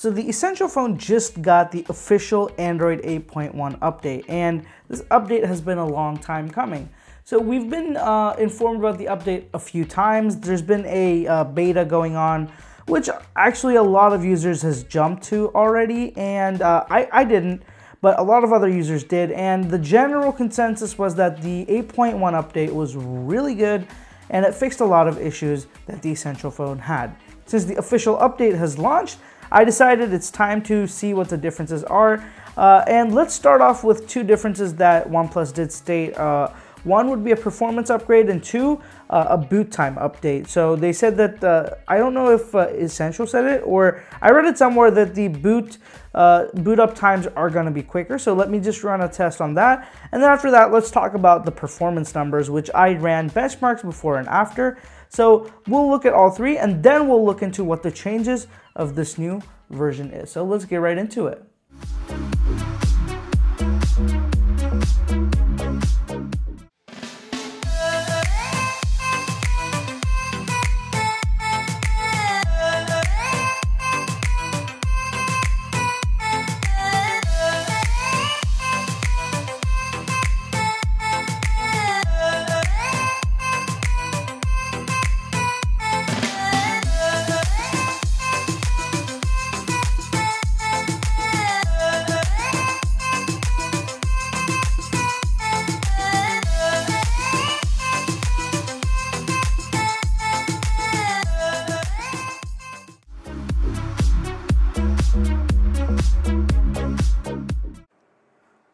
So the Essential phone just got the official Android 8.1 update, and this update has been a long time coming. So we've been informed about the update a few times. There's been a beta going on, which actually a lot of users has jumped to already, and I didn't, but a lot of other users did, and the general consensus was that the 8.1 update was really good, and it fixed a lot of issues that the Essential phone had. Since the official update has launched, I decided it's time to see what the differences are, and let's start off with two differences that OnePlus did state. One would be a performance upgrade, and two, a boot time update. So they said that, I don't know if Essential said it, or I read it somewhere that the boot up times are going to be quicker. So let me just run a test on that. And then after that, let's talk about the performance numbers, which I ran benchmarks before and after. So we'll look at all three, and then we'll look into what the changes of this new version is. So let's get right into it.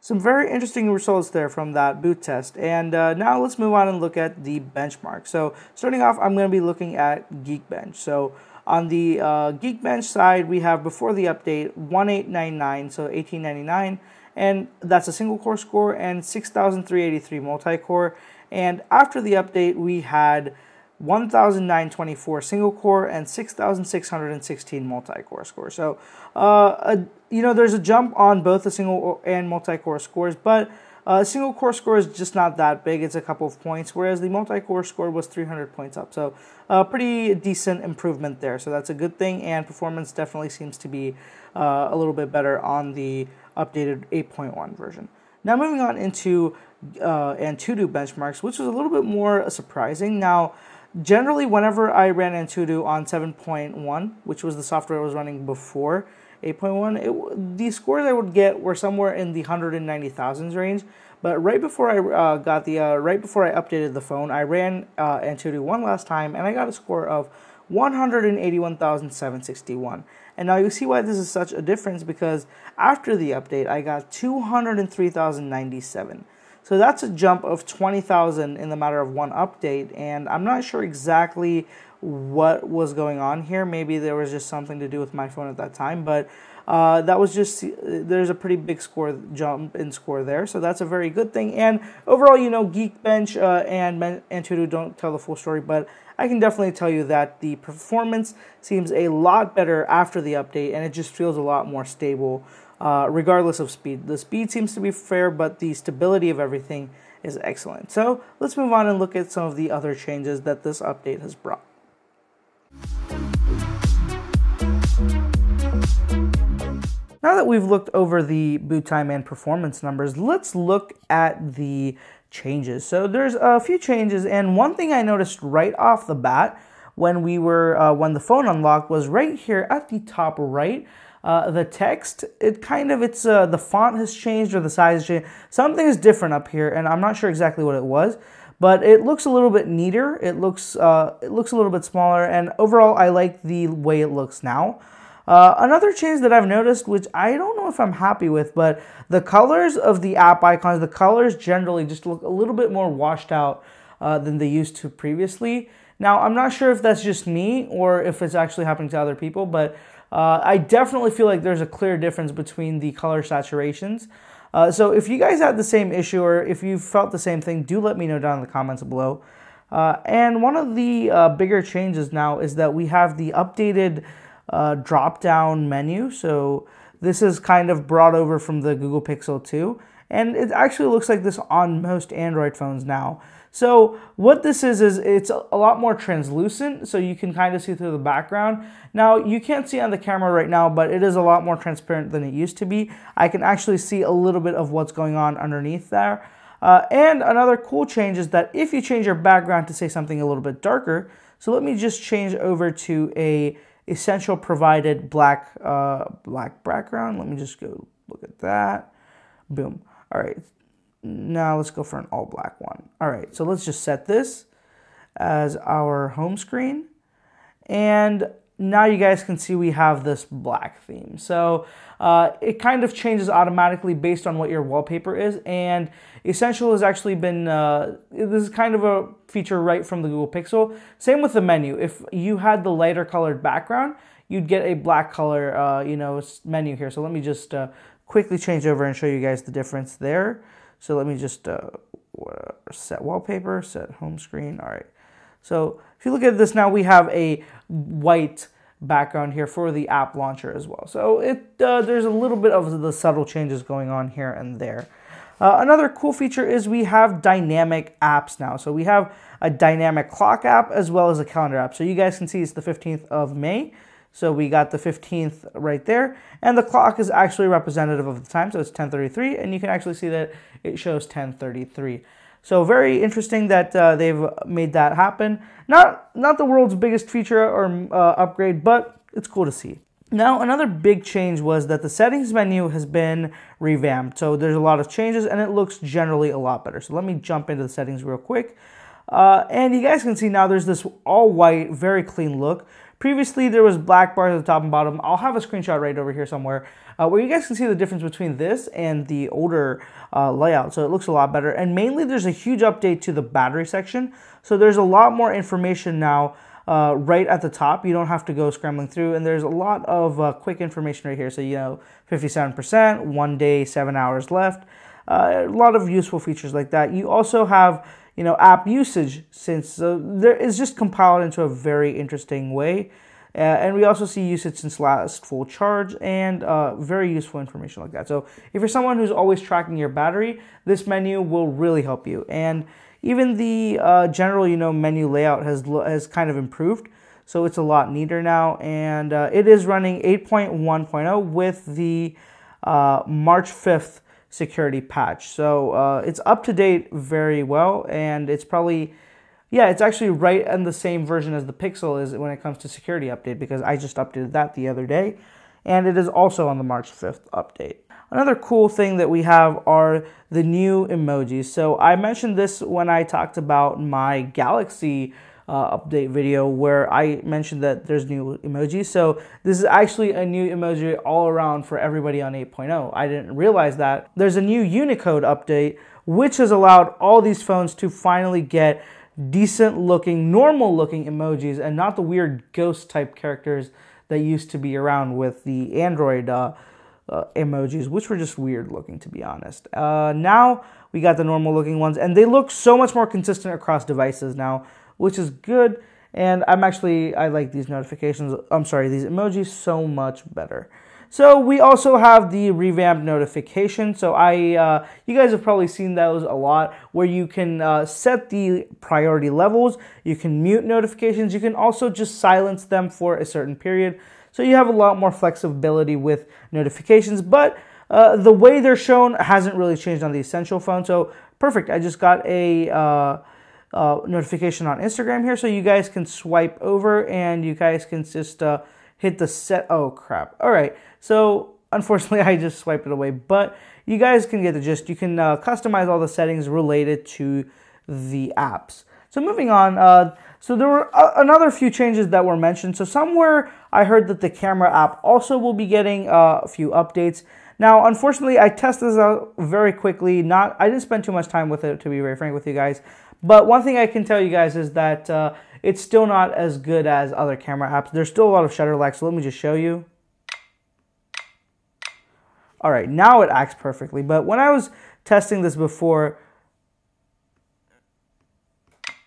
Some very interesting results there from that boot test. And now let's move on and look at the benchmark. So starting off, I'm going to be looking at Geekbench. So on the Geekbench side, we have before the update 1899, so 1899, and that's a single core score, and 6383 multi-core. And after the update, we had 1924 single core and 6616 multi-core score. So you know, there's a jump on both the single and multi-core scores, but single core score is just not that big. It's a couple of points, whereas the multi-core score was 300 points up. So pretty decent improvement there. So that's a good thing, and performance definitely seems to be a little bit better on the updated 8.1 version. Now moving on into Antutu benchmarks, which was a little bit more surprising. Now, generally, whenever I ran Antutu on 7.1, which was the software I was running before 8.1, the scores I would get were somewhere in the 190,000s range. But right before I right before I updated the phone, I ran Antutu one last time, and I got a score of 181,761. And now you see why this is such a difference, because after the update, I got 203,097. So that's a jump of 20,000 in the matter of one update, and I'm not sure exactly what was going on here. Maybe there was just something to do with my phone at that time, but that was just, there's a pretty big jump in score there, so that's a very good thing. And overall, you know, Geekbench and Antutu don't tell the full story, but I can definitely tell you that the performance seems a lot better after the update, and it just feels a lot more stable, regardless of speed. The speed seems to be fair, but the stability of everything is excellent. So let's move on and look at some of the other changes that this update has brought. Now that we've looked over the boot time and performance numbers, let's look at the changes. So there's a few changes, and one thing I noticed right off the bat when when the phone unlocked was right here at the top right. The text, the font has changed, or the size has changed. Something is different up here, and I'm not sure exactly what it was, but it looks a little bit neater. It looks a little bit smaller, and overall, I like the way it looks now. Another change that I've noticed, which I don't know if I'm happy with, but the colors of the app icons, the colors generally just look a little bit more washed out than they used to previously. Now, I'm not sure if that's just me or if it's actually happening to other people, but I definitely feel like there's a clear difference between the color saturations. So if you guys had the same issue, or if you felt the same thing, do let me know down in the comments below. And one of the bigger changes now is that we have the updated drop-down menu. So this is kind of brought over from the Google Pixel 2, and it actually looks like this on most Android phones now. So what this is it's a lot more translucent, so you can kind of see through the background. Now, you can't see on the camera right now, but it is a lot more transparent than it used to be. I can actually see a little bit of what's going on underneath there. And another cool change is that if you change your background to say something a little bit darker, so let me just change over to a Essential provided black background. Let me just go look at that. Boom. All right. Now let's go for an all black one. All right. So let's just set this as our home screen. And now you guys can see we have this black theme. So it kind of changes automatically based on what your wallpaper is. And Essential has actually been, this is kind of a feature right from the Google Pixel. Same with the menu. If you had the lighter colored background, you'd get a black color, menu here. So let me just quickly change over and show you guys the difference there. So let me just set wallpaper, set home screen. All right. So if you look at this now, we have a white background here for the app launcher as well. So there's a little bit of the subtle changes going on here and there. Another cool feature is we have dynamic apps now. So we have a dynamic clock app as well as a calendar app. So you guys can see it's the 15th of May. So we got the 15th right there. And the clock is actually representative of the time. So it's 10:33. And you can actually see that it shows 10:33. So very interesting that they've made that happen. Not the world's biggest feature or upgrade, but it's cool to see. Now, another big change was that the settings menu has been revamped. So there's a lot of changes and it looks generally a lot better. So let me jump into the settings real quick. And you guys can see now there's this all white, very clean look. Previously, there was black bars at the top and bottom. I'll have a screenshot right over here somewhere where you guys can see the difference between this and the older layout. So it looks a lot better. And mainly, there's a huge update to the battery section. So there's a lot more information now right at the top. You don't have to go scrambling through. And there's a lot of quick information right here. So, 57%, 1 day, 7 hours left. A lot of useful features like that. You also have app usage, since there is just compiled into a very interesting way. And we also see usage since last full charge and very useful information like that. So if you're someone who's always tracking your battery, this menu will really help you. And even the general, menu layout has kind of improved. So it's a lot neater now. And it is running 8.1.0 with the March 5th security patch. So it's up to date very well, and it's probably, it's actually right in the same version as the Pixel is when it comes to security update, because I just updated that the other day, and it is also on the March 5th update. Another cool thing that we have are the new emojis. So I mentioned this when I talked about my Galaxy update video, where I mentioned that there's new emojis. So this is actually a new emoji all around for everybody on 8.0. I didn't realize that. There's a new Unicode update, which has allowed all these phones to finally get decent looking, normal looking emojis, and not the weird ghost type characters that used to be around with the Android emojis, which were just weird looking, to be honest. Now we got the normal looking ones, and they look so much more consistent across devices now, which is good. And I like these these emojis so much better. So we also have the revamped notification. So you guys have probably seen those a lot, where you can set the priority levels, you can mute notifications, you can also just silence them for a certain period. So you have a lot more flexibility with notifications, but the way they're shown hasn't really changed on the Essential phone. So perfect, I just got a notification on Instagram here, so you guys can swipe over and you guys can just hit the set. Oh crap. All right, so unfortunately I just swiped it away, but you guys can get the gist. You can customize all the settings related to the apps. So moving on, so there were another few changes that were mentioned. So somewhere I heard that the camera app also will be getting a few updates. Now, unfortunately, I tested this out very quickly. I didn't spend too much time with it, to be very frank with you guys. But one thing I can tell you guys is that it's still not as good as other camera apps. There's still a lot of shutter lag, so let me just show you. All right, now it acts perfectly. But when I was testing this before,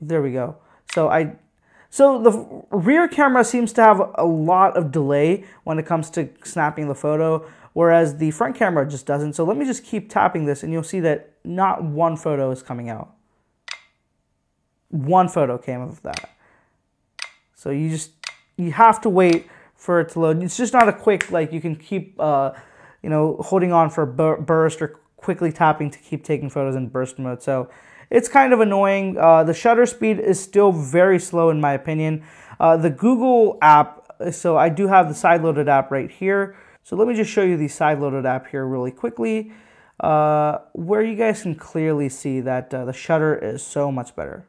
there we go. So the rear camera seems to have a lot of delay when it comes to snapping the photo, whereas the front camera just doesn't. So let me just keep tapping this, and you'll see that not one photo is coming out. one photo came of that. So you have to wait for it to load. It's just not a quick, like you can keep, holding on for burst or quickly tapping to keep taking photos in burst mode. So it's kind of annoying. The shutter speed is still very slow in my opinion. The Google app, so I do have the side-loaded app right here. So let me just show you the side-loaded app here really quickly, where you guys can clearly see that the shutter is so much better.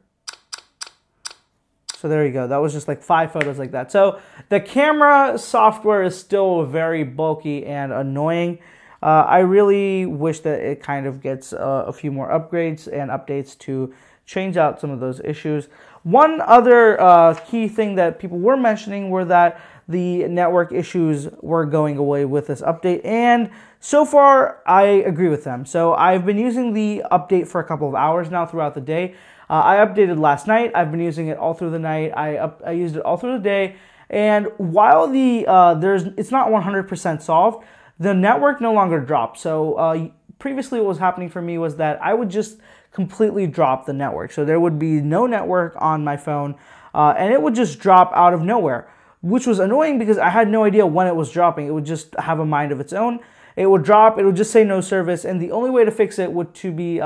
So there you go. That was just like 5 photos like that. So the camera software is still very bulky and annoying. I really wish that it kind of gets a few more upgrades and updates to change out some of those issues. One other key thing that people were mentioning were that the network issues were going away with this update, and so far I agree with them. So I've been using the update for a couple of hours now throughout the day. I updated last night. I've been using it all through the night. I used it all through the day, and while it's not 100% solved, the network no longer drops. So previously what was happening for me was that I would just completely drop the network. So there would be no network on my phone, and it would just drop out of nowhere, which was annoying because I had no idea when it was dropping. It would just have a mind of its own. It would drop, it would just say no service, and the only way to fix it would be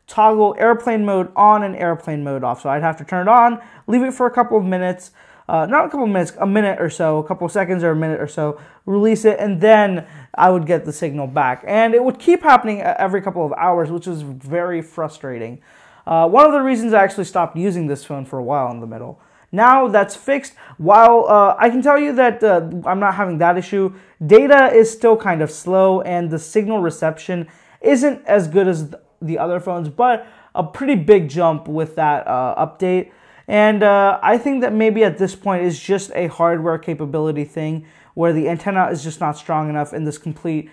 toggle airplane mode on and airplane mode off. So I'd have to turn it on, leave it for a couple of minutes, not a couple of minutes, a minute or so, a couple of seconds or a minute or so, release it, and then I would get the signal back. And it would keep happening every couple of hours, which was very frustrating. One of the reasons I actually stopped using this phone for a while in the middle. Now that's fixed. While I can tell you that I'm not having that issue, data is still kind of slow and the signal reception isn't as good as the other phones, but a pretty big jump with that update. And I think that maybe at this point it's just a hardware capability thing where the antenna is just not strong enough in this complete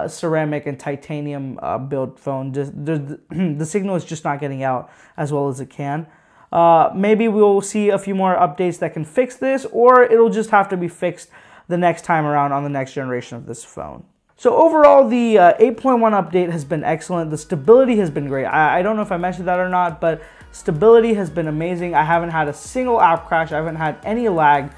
ceramic and titanium build phone. The signal is just not getting out as well as it can. Maybe we'll see a few more updates that can fix this, or it'll just have to be fixed the next time around on the next generation of this phone. So overall, the 8.1 update has been excellent. The stability has been great. I don't know if I mentioned that or not, but stability has been amazing. I haven't had a single app crash. I haven't had any lag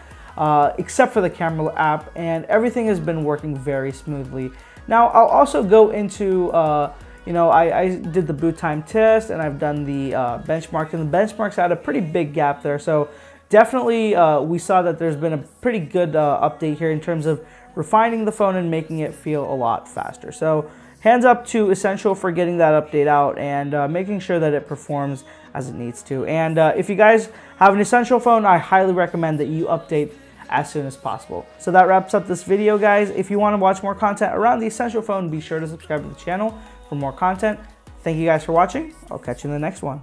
except for the camera app, and everything has been working very smoothly. Now, I'll also go into, I did the boot time test, and I've done the benchmark, and the benchmarks had a pretty big gap there. So definitely we saw that there's been a pretty good update here in terms of refining the phone and making it feel a lot faster. So hands up to Essential for getting that update out and making sure that it performs as it needs to. And if you guys have an Essential phone, I highly recommend that you update as soon as possible. So that wraps up this video, guys. If you want to watch more content around the Essential phone, be sure to subscribe to the channel for more content. Thank you guys for watching. I'll catch you in the next one.